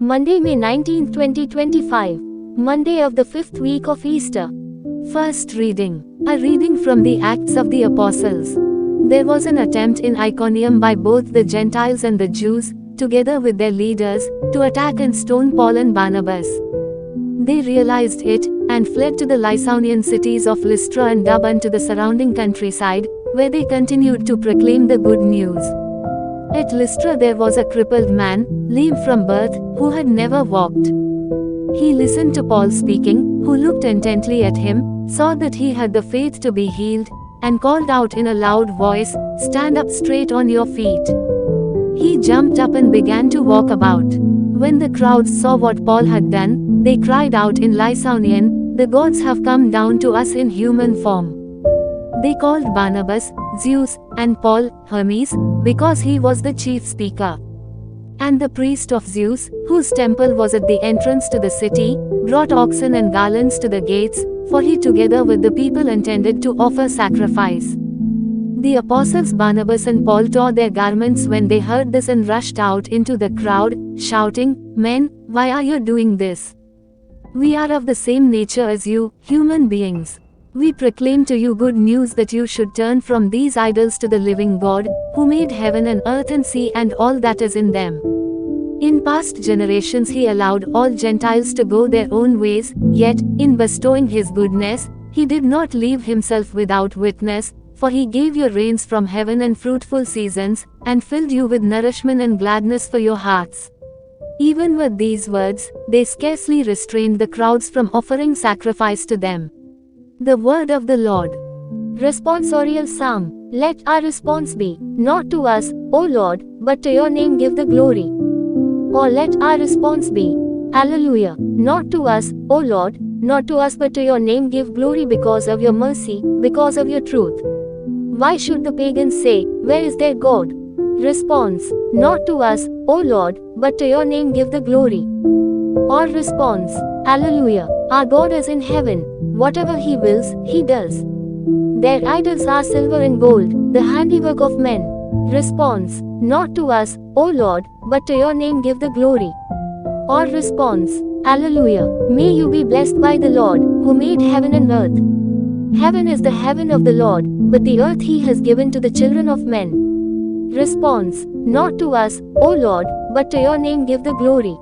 Monday, May 19, 2025. Monday of the 5th week of Easter. First reading. A reading from the Acts of the Apostles. There was an attempt in Iconium by both the Gentiles and the Jews, together with their leaders, to attack and stone Paul and Barnabas. They realized it, and fled to the Lycaonian cities of Lystra and Derbe and to the surrounding countryside, where they continued to proclaim the good news. At Lystra there was a crippled man, lame from birth, who had never walked. He listened to Paul speaking, who looked intently at him, saw that he had the faith to be healed, and called out in a loud voice, "Stand up straight on your feet." He jumped up and began to walk about. When the crowds saw what Paul had done, they cried out in Lycaonian, "The gods have come down to us in human form." They called Barnabas, Zeus, and Paul, Hermes, because he was the chief speaker. And the priest of Zeus, whose temple was at the entrance to the city, brought oxen and garlands to the gates, for he together with the people intended to offer sacrifice. The apostles Barnabas and Paul tore their garments when they heard this and rushed out into the crowd, shouting, "Men, why are you doing this? We are of the same nature as you, human beings. We proclaim to you good news that you should turn from these idols to the living God, who made heaven and earth and sea and all that is in them. In past generations he allowed all Gentiles to go their own ways, yet, in bestowing his goodness, he did not leave himself without witness, for he gave you rains from heaven and fruitful seasons, and filled you with nourishment and gladness for your hearts." Even with these words, they scarcely restrained the crowds from offering sacrifice to them. The word of the Lord. Responsorial Psalm. Let our response be, "Not to us, O Lord, but to your name give the glory." Or let our response be, "Alleluia, not to us, O Lord, not to us but to your name give glory because of your mercy, because of your truth." Why should the pagans say, "Where is their God?" Response. Not to us, O Lord, but to your name give the glory. Or response. Alleluia, our God is in heaven, whatever he wills, he does. Their idols are silver and gold, the handiwork of men. Response. Not to us, O Lord, but to your name give the glory. Or response. Alleluia, may you be blessed by the Lord, who made heaven and earth. Heaven is the heaven of the Lord, but the earth he has given to the children of men. Response. Not to us, O Lord, but to your name give the glory.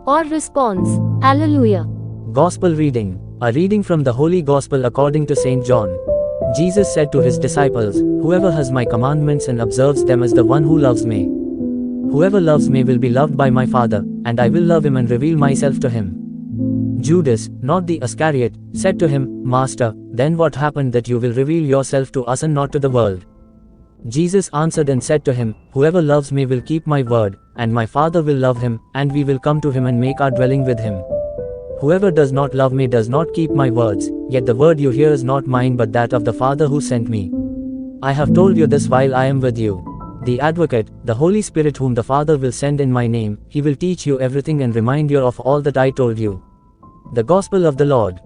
Or response. Alleluia. Gospel reading. A reading from the Holy Gospel according to St. John. Jesus said to his disciples, "Whoever has my commandments and observes them is the one who loves me. Whoever loves me will be loved by my Father, and I will love him and reveal myself to him." Judas, not the Iscariot, said to him, "Master, then what happened that you will reveal yourself to us and not to the world?" Jesus answered and said to him, "Whoever loves me will keep my word, and my Father will love him, and we will come to him and make our dwelling with him. Whoever does not love me does not keep my words, yet the word you hear is not mine but that of the Father who sent me. I have told you this while I am with you. The Advocate, the Holy Spirit whom the Father will send in my name, he will teach you everything and remind you of all that I told you." The Gospel of the Lord.